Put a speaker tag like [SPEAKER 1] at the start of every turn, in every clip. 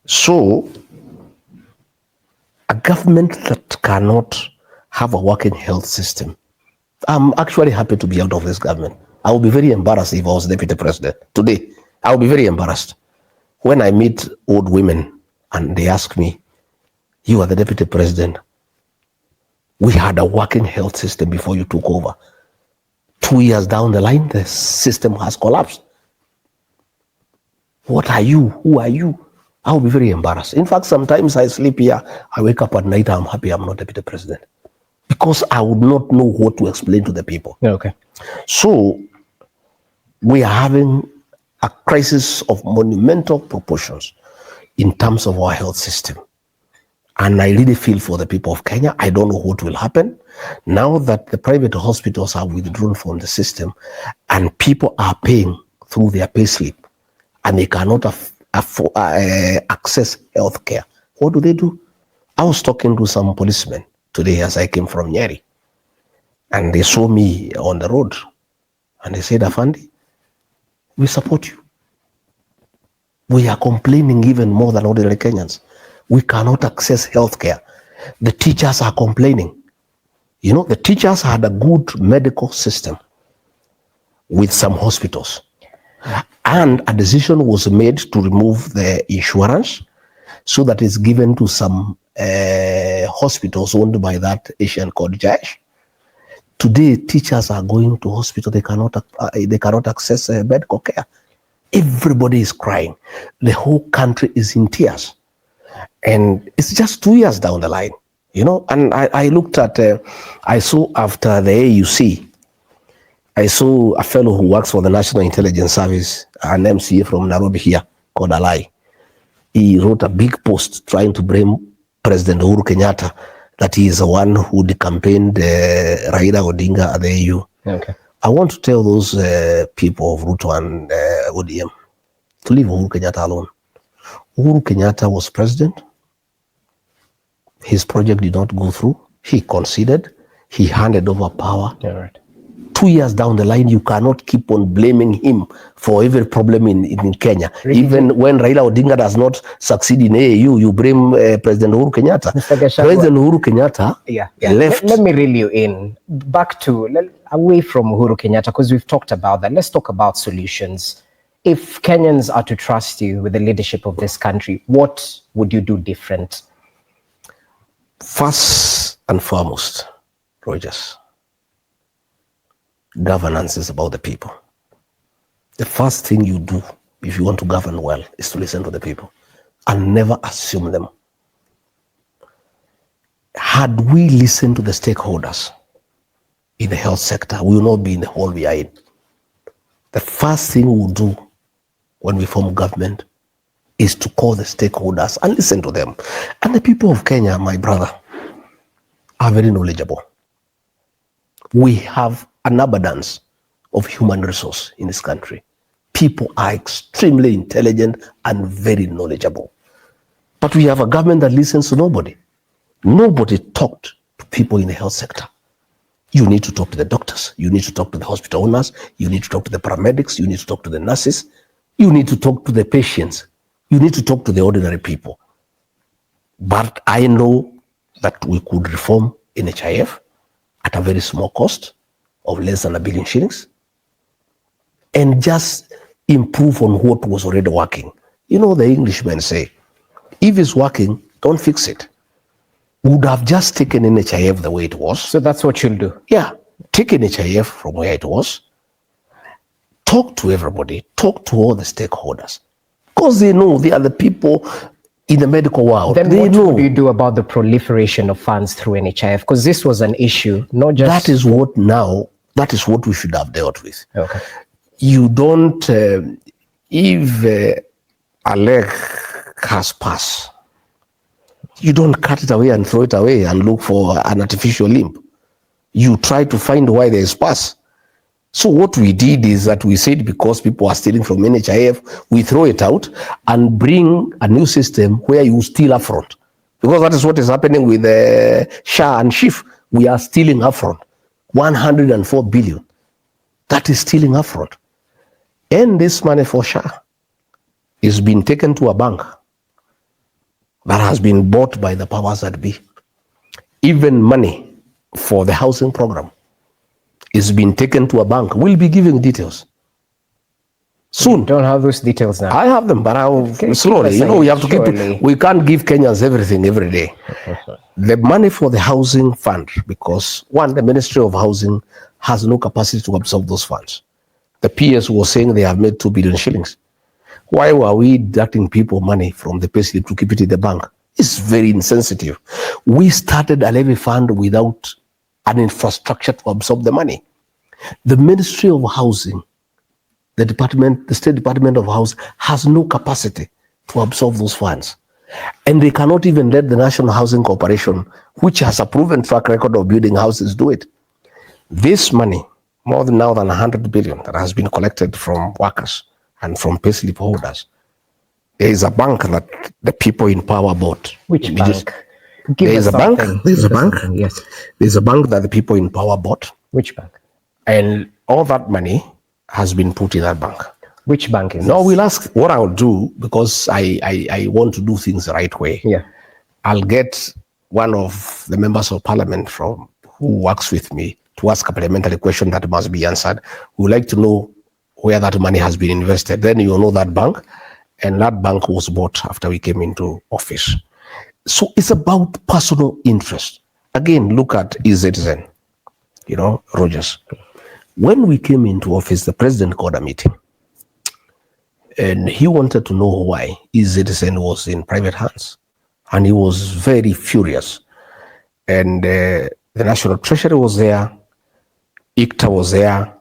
[SPEAKER 1] So a government that cannot have a working health system, I'm actually happy to be out of this government. I will be very embarrassed if I was deputy president today. I will be very embarrassed when I meet old women and they ask me, you are the deputy president. We had a working health system before you took over. 2 years down the line, the system has collapsed. What are you? Who are you? I will be very embarrassed. In fact, sometimes I sleep here. I wake up at night. I'm happy I'm not deputy president because I would not know what to explain to the people.
[SPEAKER 2] Okay.
[SPEAKER 1] So we are having a crisis of monumental proportions in terms of our health system. And I really feel for the people of Kenya. I don't know what will happen now that the private hospitals are withdrawn from the system and people are paying through their pay slip and they cannot access health care. What do? I was talking to some policemen today as I came from Nyeri, and they saw me on the road and they said, Afandi, we support you. We are complaining even more than ordinary Kenyans. We cannot access health care. The teachers are complaining. You know, the teachers had a good medical system with some hospitals. And a decision was made to remove the insurance so that it's given to some hospitals owned by that Asian called SHA. Today, teachers are going to hospital. They cannot access medical care. Everybody is crying. The whole country is in tears. And it's just 2 years down the line, you know. And I looked at, I saw after the AUC, I saw a fellow who works for the National Intelligence Service, an MCA from Nairobi here, called Alai. He wrote a big post trying to blame President Uhuru Kenyatta that he is the one who campaigned Raila Odinga at the AU.
[SPEAKER 2] Okay.
[SPEAKER 1] I want to tell those people of Ruto and ODM to leave Uhuru Kenyatta alone. Uhuru Kenyatta was president. His project did not go through. He conceded. He handed over power.
[SPEAKER 2] Yeah, right.
[SPEAKER 1] 2 years down the line, you cannot keep on blaming him for every problem in Kenya.
[SPEAKER 2] Really?
[SPEAKER 1] Even when Raila Odinga does not succeed in AAU, you blame President Uhuru Kenyatta.
[SPEAKER 2] Mr. Gachagua,
[SPEAKER 1] President Uhuru Kenyatta left.
[SPEAKER 2] Let me reel you in back to away from Uhuru Kenyatta, because we've talked about that. Let's talk about solutions. If Kenyans are to trust you with the leadership of this country, what would you do different?
[SPEAKER 1] First and foremost, Rogers, governance is about the people. The first thing you do if you want to govern well is to listen to the people and never assume them. Had we listened to the stakeholders in the health sector, we will not be in the hole we are in. The first thing we'll do when we form government is to call the stakeholders and listen to them. And the people of Kenya, my brother, are very knowledgeable. We have an abundance of human resource in this country. People are extremely intelligent and very knowledgeable. But we have a government that listens to nobody. Nobody talked to people in the health sector. You need to talk to the doctors. You need to talk to the hospital owners. You need to talk to the paramedics. You need to talk to the nurses. You need to talk to the patients. You need to talk to the ordinary people. But I know that we could reform NHIF at a very small cost of less than 1 billion shillings and just improve on what was already working. You know, the Englishmen say, if it's working, don't fix it. Would have just taken NHIF the way it was.
[SPEAKER 2] So that's what you'll do?
[SPEAKER 1] Yeah. Take NHIF from where it was. Talk to everybody. Talk to all the stakeholders. Because they know they are the people in the medical world.
[SPEAKER 2] Then what do you do about the proliferation of funds through NHIF? Because this was an issue, not just...
[SPEAKER 1] That is what we should have dealt with.
[SPEAKER 2] Okay.
[SPEAKER 1] You don't, if a leg has passed, you don't cut it away and throw it away and look for an artificial limb. You try to find why there is pus. So what we did is that we said because people are stealing from NHIF, we throw it out and bring a new system where you steal upfront. Because that is what is happening with SHA and SHIF. We are stealing upfront. 104 billion. That is stealing upfront. And this money for SHA is being taken to a bank that has been bought by the powers that be. Even money for the housing program is being taken to a bank. We'll be giving details soon.
[SPEAKER 2] You don't have those details now.
[SPEAKER 1] I have them, but I'll slowly. We have to keep. We can't give Kenyans everything every day. The money for the housing fund, because one, the Ministry of Housing has no capacity to absorb those funds. The PS was saying they have made 2 billion shillings. Why were we deducting people money from the payslip to keep it in the bank? It's very insensitive. We started a levy fund without an infrastructure to absorb the money. The Ministry of Housing, the State Department of Housing has no capacity to absorb those funds. And they cannot even let the National Housing Corporation, which has a proven track record of building houses, do it. This money, more than 100 billion that has been collected from workers and from payslip holders, there is a bank that the people in power bought.
[SPEAKER 2] Which bank?
[SPEAKER 1] There is a bank. There's a bank.
[SPEAKER 2] Yes.
[SPEAKER 1] There's a bank that the people in power bought.
[SPEAKER 2] Which bank?
[SPEAKER 1] And all that money has been put in that bank.
[SPEAKER 2] Which bank is
[SPEAKER 1] No,
[SPEAKER 2] this?
[SPEAKER 1] we'll ask what I'll do, because I want to do things the right way.
[SPEAKER 2] Yeah.
[SPEAKER 1] I'll get one of the members of parliament who works with me to ask a parliamentary question that must be answered. We would like to know where that money has been invested. Then you'll know that bank, and that bank was bought after we came into office. So it's about personal interest. Again, look at eCitizen, Rogers. When we came into office, the president called a meeting, and he wanted to know why eCitizen was in private hands. And he was very furious. And the National Treasury was there, ICTA was there,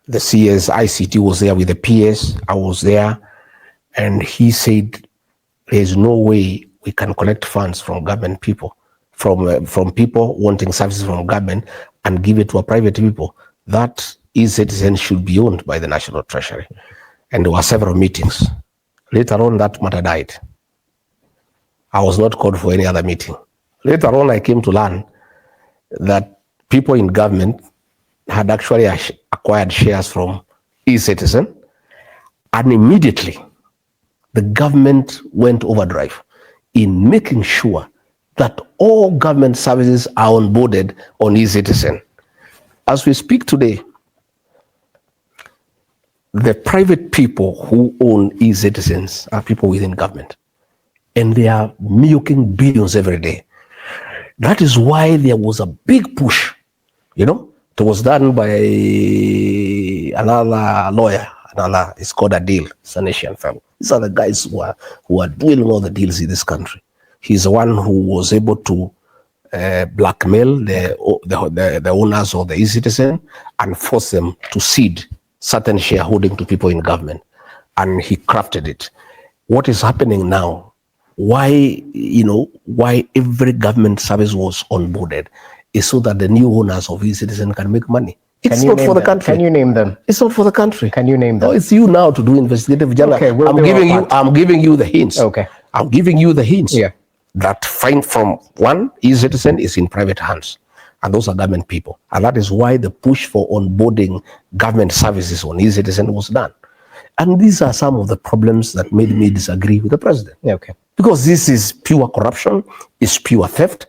[SPEAKER 1] the CS ICT was there with the PS, I was there, and he said, there's no way we can collect funds from government people, from people wanting services from government and give it to a private people. That eCitizen should be owned by the National Treasury. And there were several meetings. Later on, that matter died. I was not called for any other meeting. Later on, I came to learn that people in government had actually acquired shares from eCitizen, and immediately the government went overdrive in making sure that all government services are onboarded on eCitizen. As we speak today, the private people who own eCitizens are people within government, and they are milking billions every day. That is why there was a big push. It was done by another lawyer, it's called a deal. It's an Asian fellow. These are the guys who are doing all the deals in this country. He's the one who was able to blackmail the owners of the eCitizen and force them to cede certain shareholding to people in government, and he crafted it. What is happening now? Why every government service was onboarded is so that the new owners of eCitizen can make money. It's not for the country.
[SPEAKER 2] Can you name them?
[SPEAKER 1] It's not for the country.
[SPEAKER 2] Can you name them?
[SPEAKER 1] No, it's you now to do investigative journalism.
[SPEAKER 2] Okay,
[SPEAKER 1] I'm giving you the hints.
[SPEAKER 2] Okay.
[SPEAKER 1] I'm giving you the hints.
[SPEAKER 2] Yeah.
[SPEAKER 1] That from one, eCitizen is in private hands. And those are government people. And that is why the push for onboarding government services on eCitizen was done. And these are some of the problems that made me disagree with the president.
[SPEAKER 2] Okay.
[SPEAKER 1] Because this is pure corruption, it's pure theft.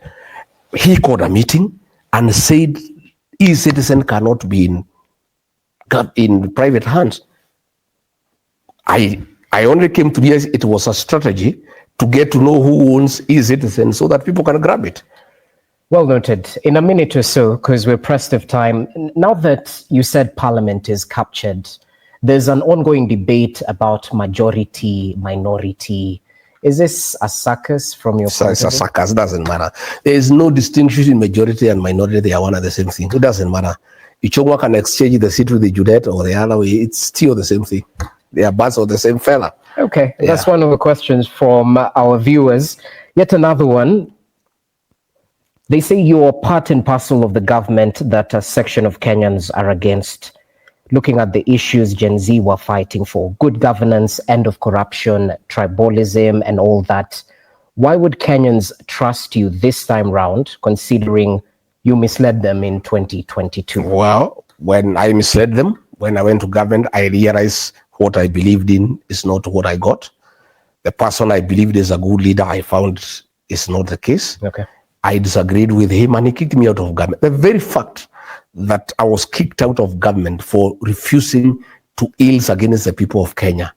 [SPEAKER 1] He called a meeting and said eCitizen cannot be in private hands. I only came to realize it was a strategy to get to know who owns eCitizen so that people can grab it.
[SPEAKER 2] Well noted. In a minute or so, because we're pressed of time, now that you said Parliament is captured, there's an ongoing debate about majority, minority. Is this a circus from your point of view? It's a
[SPEAKER 1] circus, doesn't matter. There is no distinction in majority and minority. They are one and the same thing. It doesn't matter. Ichongwa can exchange the seat with the Judette or the other way. It's still the same thing. They are birds of the same fella.
[SPEAKER 2] Okay,
[SPEAKER 1] Yeah.
[SPEAKER 2] That's one of the questions from our viewers. Yet another one. They say you're part and parcel of the government that a section of Kenyans are against, looking at the issues Gen Z were fighting for: good governance, end of corruption, tribalism, and all that. Why would Kenyans trust you this time round, considering you misled them in 2022?
[SPEAKER 1] Well, when I misled them, when I went to government, I realized what I believed in is not what I got. The person I believed is a good leader, I found is not the case.
[SPEAKER 2] Okay.
[SPEAKER 1] I disagreed with him and he kicked me out of government. The very fact that I was kicked out of government for refusing to ills against the people of Kenya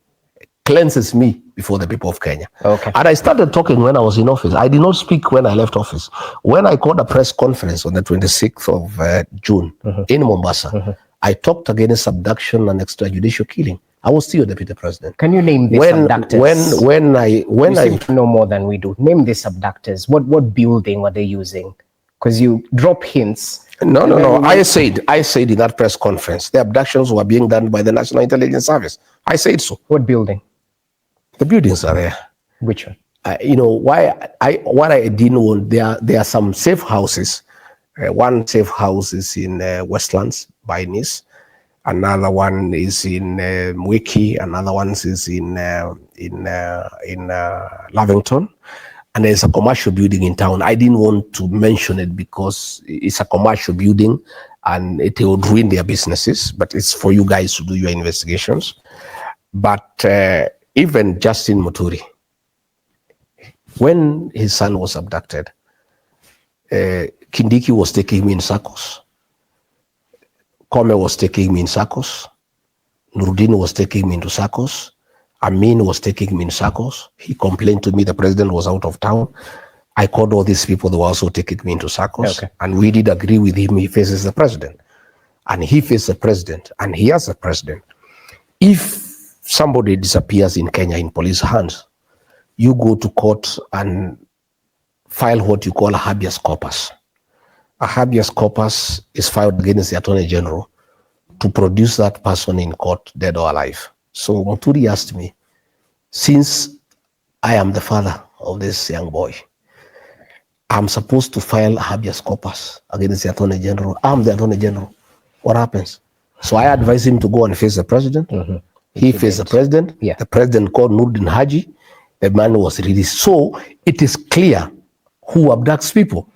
[SPEAKER 1] cleanses me before the people of Kenya.
[SPEAKER 2] Okay.
[SPEAKER 1] And I started talking when I was in office. I did not speak when I left office. When I called a press conference on the 26th of June in Mombasa, I talked against abduction and extrajudicial killing. I was still deputy president.
[SPEAKER 2] Can you name these abductors?
[SPEAKER 1] When I
[SPEAKER 2] know more than we do. Name these abductors. What building were they using? Because you drop hints.
[SPEAKER 1] No. I said in that press conference, the abductions were being done by the National Intelligence Service. I said so.
[SPEAKER 2] What building?
[SPEAKER 1] The buildings are there.
[SPEAKER 2] Which one?
[SPEAKER 1] What I didn't want, there are some safe houses. One safe house is in Westlands by Nice. Another one is in Mwiki. Another one is in Lavington. And there's a commercial building in town. I didn't want to mention it because it's a commercial building and it would ruin their businesses. But it's for you guys to do your investigations. But even Justin Muturi, when his son was abducted, Kindiki was taking me in circles. Kome was taking me in circles. Nurudin was taking me into circles. Amin was taking me in circles. He complained to me the president was out of town. I called all these people, they were also taking me into circles. Okay. And we did agree with him, he faces the president. And he faces the president, and he has the president. If somebody disappears in Kenya in police hands, you go to court and file what you call a habeas corpus. A habeas corpus is filed against the Attorney General to produce that person in court, dead or alive. So Muturi asked me, since I am the father of this young boy, I'm supposed to file a habeas corpus against the Attorney General. I'm the Attorney General. What happens? So I advised him to go and face the president. He faced the president. Yeah. The president called Nurdin Haji. The man was released. So it is clear who abducts people.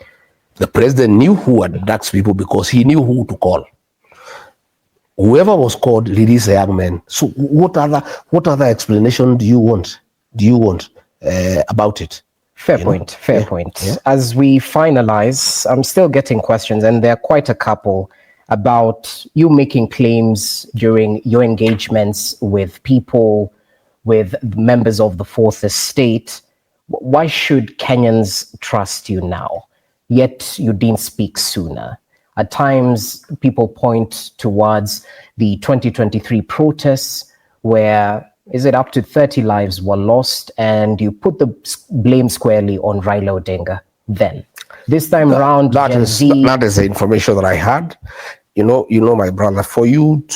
[SPEAKER 1] The president knew who abducts people because he knew who to call. Whoever was called released the young man. So what other explanation do you want? About it?
[SPEAKER 2] Fair point. Yeah. As we finalize, I'm still getting questions, and there are quite a couple about you making claims during your engagements with people, with members of the Fourth Estate. Why should Kenyans trust you now? Yet you didn't speak sooner. At times, people point towards the 2023 protests where, is it up to 30 lives were lost, and you put the blame squarely on Raila Odinga then. This time around,
[SPEAKER 1] that is the information that I had. You know, my brother, for you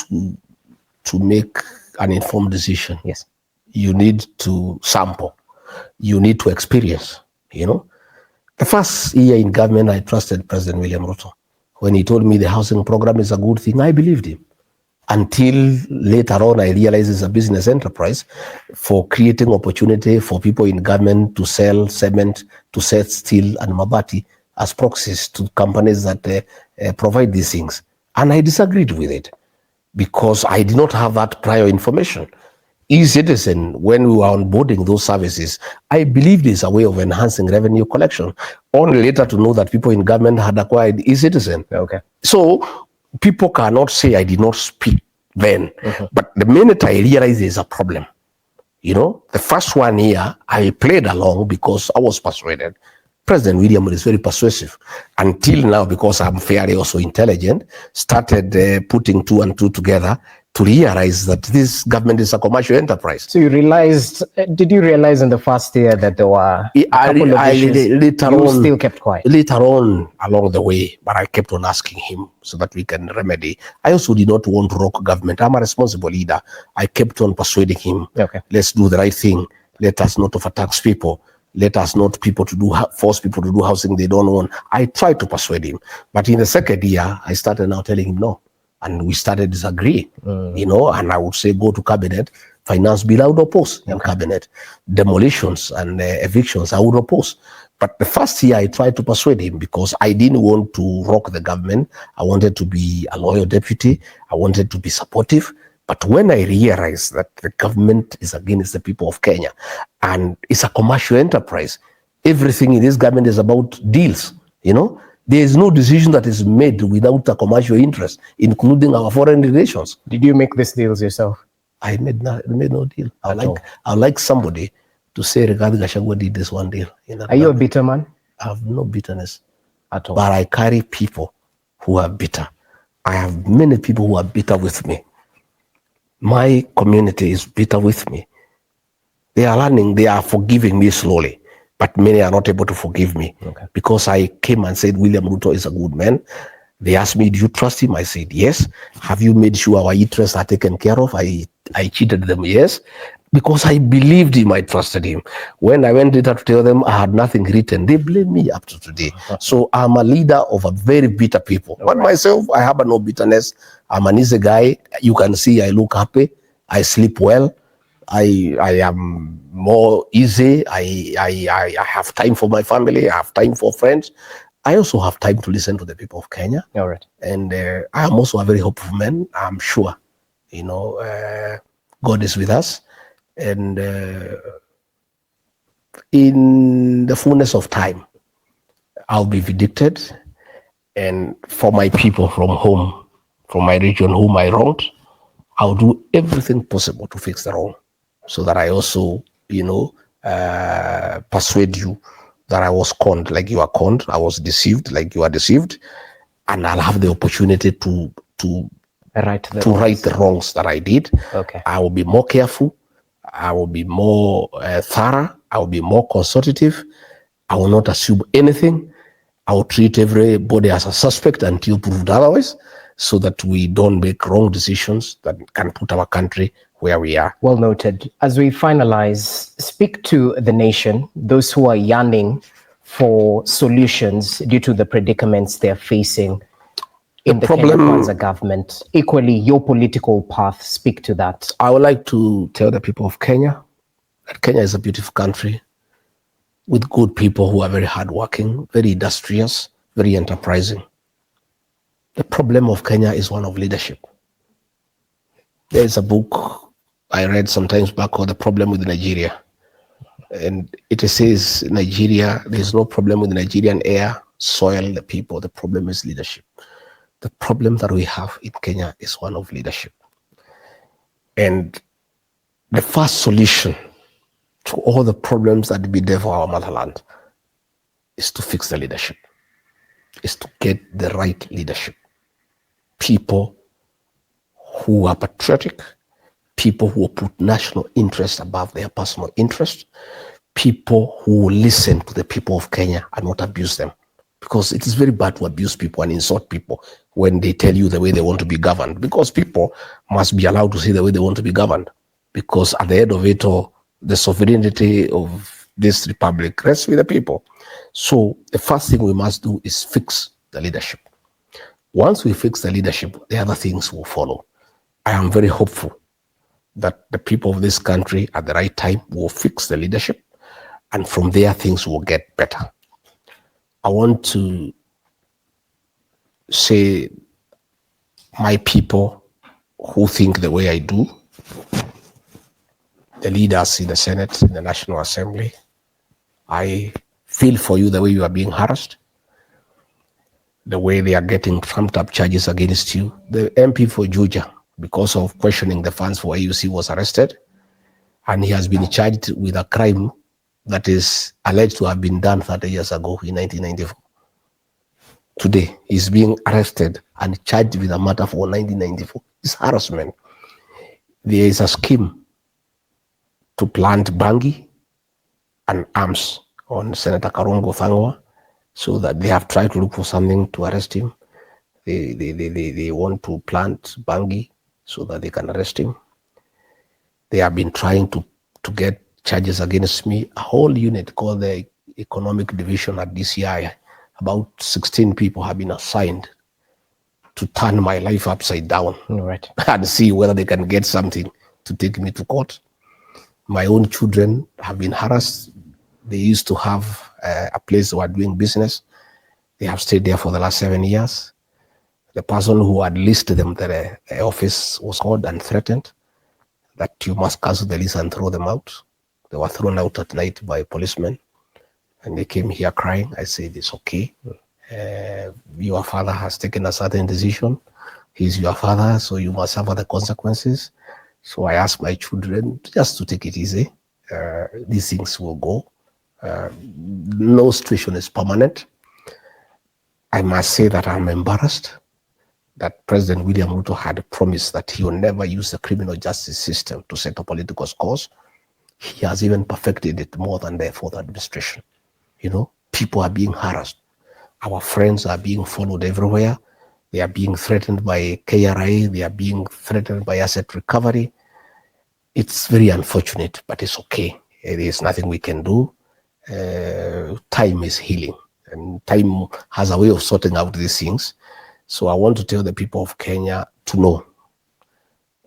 [SPEAKER 1] to make an informed decision,
[SPEAKER 2] yes,
[SPEAKER 1] you need to sample, you need to experience, The first year in government, I trusted President William Ruto. When he told me the housing program is a good thing, I believed him. Until later on, I realized it's a business enterprise for creating opportunity for people in government to sell cement, to sell steel and mabati as proxies to companies that provide these things. And I disagreed with it because I did not have that prior information. E-Citizen, when we were onboarding those services, I believed it's a way of enhancing revenue collection. Only later to know that people in government had acquired E-Citizen.
[SPEAKER 2] Okay.
[SPEAKER 1] So people cannot say I did not speak then. But the minute I realized there's a problem, the first 1 year I played along because I was persuaded. President William is very persuasive. Until now, because I'm fairly also intelligent, started putting 2 and 2 together to realize that this government is a commercial enterprise.
[SPEAKER 2] So did you realize in the first year that there were a couple of issues? Still kept quiet?
[SPEAKER 1] Later on along the way, but I kept on asking him so that we can remedy. I also did not want to rock government. I'm a responsible leader. I kept on persuading him, okay, let's do the right thing. Let us not overtax people. Let us not force people to do housing they don't want. I tried to persuade him. But in the second year, I started now telling him no. And we started disagreeing, and I would say go to cabinet, finance bill, I would oppose in cabinet. Demolitions and evictions, I would oppose. But the first year I tried to persuade him because I didn't want to rock the government. I wanted to be a loyal deputy. I wanted to be supportive. But when I realized that the government is against the people of Kenya and it's a commercial enterprise, everything in this government is about deals, there is no decision that is made without a commercial interest, including our foreign relations.
[SPEAKER 2] Did you make these deals yourself?
[SPEAKER 1] I made no deal. I like somebody to say Rigathi Gachagua did this one deal.
[SPEAKER 2] Are you a bitter man?
[SPEAKER 1] I have no bitterness
[SPEAKER 2] at all.
[SPEAKER 1] But I carry people who are bitter. I have many people who are bitter with me. My community is bitter with me. They are learning, they are forgiving me slowly, but many are not able to forgive me because I came and said William Ruto is a good man. They asked me, do you trust him? I said, yes. Have you made sure our interests are taken care of? I cheated them, yes. Because I believed him, I trusted him. When I went later to tell them I had nothing written, they blame me up to today. So I'm a leader of a very bitter people. But myself, I have no bitterness. I'm an easy guy. You can see I look happy. I sleep well. I am more easy. I have time for my family. I have time for friends. I also have time to listen to the people of Kenya.
[SPEAKER 2] All right.
[SPEAKER 1] And I am also a very hopeful man. I'm sure, God is with us. And in the fullness of time, I'll be vindicated. And for my people from home, from my region whom I wronged, I'll do everything possible to fix the wrong, so that I also, persuade you that I was conned like you are conned, I was deceived like you are deceived, and I'll have the opportunity to right the wrongs that I did.
[SPEAKER 2] Okay.
[SPEAKER 1] I will be more careful. I will be more thorough. I will be more consultative. I will not assume anything. I will treat everybody as a suspect until proved otherwise, so that we don't make wrong decisions that can put our country where we are.
[SPEAKER 2] Well noted. As we finalize, speak to the nation, those who are yearning for solutions due to the predicaments they're facing in the Kenya Kwanza government. Equally, your political path, speak to that.
[SPEAKER 1] I would like to tell the people of Kenya that Kenya is a beautiful country with good people who are very hardworking, very industrious, very enterprising. The problem of Kenya is one of leadership. There is a book I read sometimes back called The Problem with Nigeria. And it says Nigeria, there's no problem with Nigerian air, soil, the people. The problem is leadership. The problem that we have in Kenya is one of leadership. And the first solution to all the problems that bedevil our motherland is to fix the leadership, is to get the right leadership. People who are patriotic, people who put national interest above their personal interest, people who listen to the people of Kenya and not abuse them. Because it is very bad to abuse people and insult people when they tell you the way they want to be governed. Because people must be allowed to say the way they want to be governed. Because at the end of it all, the sovereignty of this republic rests with the people. So the first thing we must do is fix the leadership. Once we fix the leadership, the other things will follow. I am very hopeful that the people of this country at the right time will fix the leadership, and from there things will get better. I want to say my people who think the way I do, the leaders in the Senate, in the National Assembly, I feel for you the way you are being harassed, the way they are getting trumped up charges against you. The MP for Juja, because of questioning the funds for AUC, was arrested, and he has been charged with a crime that is alleged to have been done 30 years ago in 1994. Today, he's being arrested and charged with a matter for 1994. It's harassment. There is a scheme to plant bangi and arms on Senator Karongo Thangwa, so that they have tried to look for something to arrest him. They want to plant bangi so that they can arrest him. They have been trying to get charges against me. A whole unit called the Economic Division at DCI, about 16 people have been assigned to turn my life upside down.
[SPEAKER 2] Right.
[SPEAKER 1] And see whether they can get something to take me to court. My own children have been harassed. They used to have a place they were doing business. They have stayed there for the last 7 years. The person who had listed them, the office was called and threatened that you must cancel the lease and throw them out. They were thrown out at night by policemen, and they came here crying. I said, it's okay. Your father has taken a certain decision. He's your father, so you must suffer the consequences. So I asked my children just to take it easy. These things will go. No situation is permanent. I must say that I'm embarrassed that President William Ruto had promised that he will never use the criminal justice system to settle political scores. He has even perfected it more than the fourth administration. You know, people are being harassed. Our friends are being followed everywhere. They are being threatened by KRA. They are being threatened by asset recovery. It's very unfortunate, but it's okay. There is nothing we can do. Time is healing, and time has a way of sorting out these things. So I want to tell the people of Kenya to know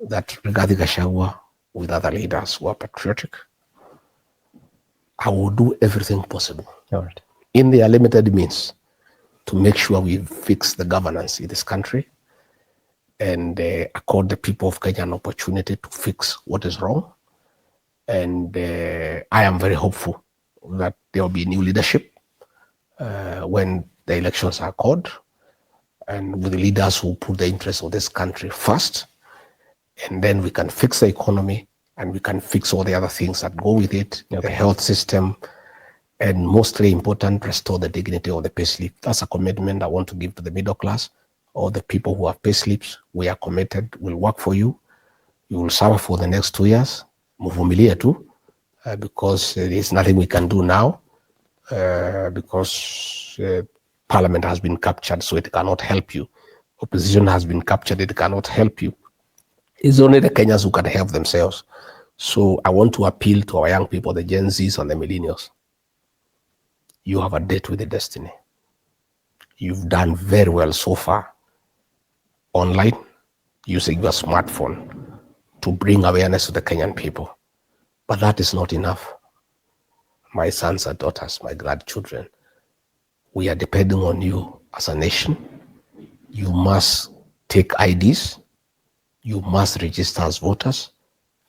[SPEAKER 1] that Rigathi Gachagua, with other leaders who are patriotic, I will do everything possible in their limited means to make sure we fix the governance in this country and accord the people of Kenya an opportunity to fix what is wrong. And I am very hopeful that there will be new leadership when the elections are called, and with the leaders who put the interests of this country first, and then we can fix the economy and we can fix all the other things that go with it, the health system, and mostly important, restore the dignity of the payslip. That's a commitment I want to give to the middle class. All the people who have payslips, we are committed, we'll work for you. You will serve for the next 2 years. Muvumilie tu, because there is nothing we can do now, because Parliament has been captured, so it cannot help you. Opposition has been captured, it cannot help you. It's only the Kenyans who can help themselves. So I want to appeal to our young people, the Gen Zs and the millennials. You have a date with the destiny. You've done very well so far online, using your smartphone to bring awareness to the Kenyan people. But that is not enough. My sons and daughters, my grandchildren, we are depending on you as a nation. You must take IDs, you must register as voters,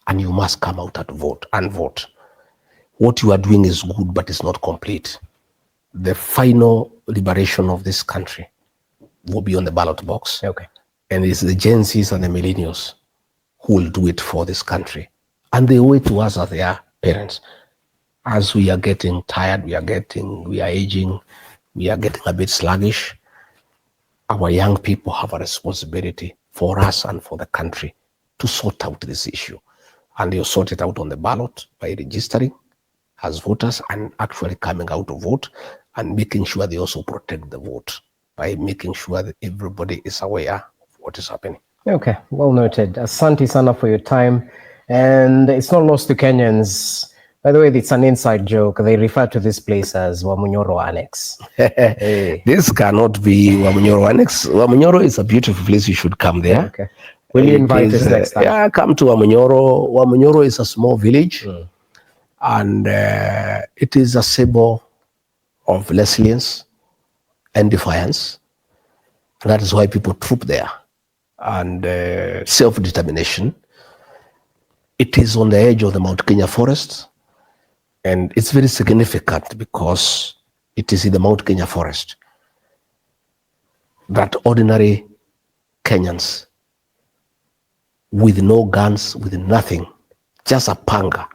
[SPEAKER 1] and you must come out and vote. What you are doing is good, but it's not complete. The final liberation of this country will be on the ballot box. And it's the Gen Zs and the millennials who will do it for this country. And they owe it to us as their parents. As we are getting tired, we are aging, we are getting a bit sluggish. Our young people have a responsibility for us and for the country to sort out this issue. And they'll sort it out on the ballot by registering as voters and actually coming out to vote, and making sure they also protect the vote by making sure that everybody is aware of what is happening.
[SPEAKER 2] Okay, well noted. Asante sana for your time. And it's not lost to Kenyans. By the way, it's an inside joke. They refer to this place as Wamunyoro Annex. Hey.
[SPEAKER 1] This cannot be Wamunyoro Annex. Wamunyoro is a beautiful place. You should come there.
[SPEAKER 2] Okay. Will you invite us next time?
[SPEAKER 1] Yeah, come to Wamunyoro. Wamunyoro is a small village. And it is a symbol of resilience and defiance. And that is why people troop there. And self-determination. It is on the edge of the Mount Kenya forest. And it's very significant because it is in the Mount Kenya forest that ordinary Kenyans with no guns, with nothing, just a panga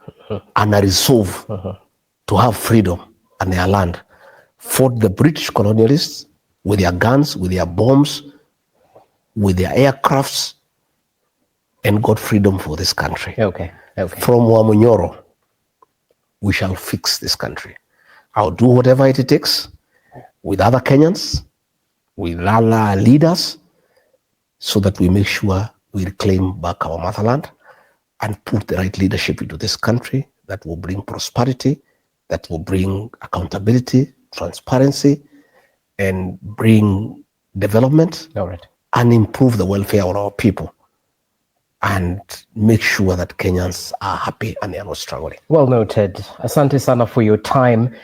[SPEAKER 1] and a resolve to have freedom and their land, fought the British colonialists with their guns, with their bombs, with their aircrafts, and got freedom for this country. From Wamunyoro, we shall fix this country. I'll do whatever it takes with other Kenyans, with other leaders, so that we make sure we reclaim back our motherland and put the right leadership into this country that will bring prosperity, that will bring accountability, transparency, and bring development, and improve the welfare of our people, and make sure that Kenyans are happy and they are not struggling.
[SPEAKER 2] Well noted. Asante sana for your time.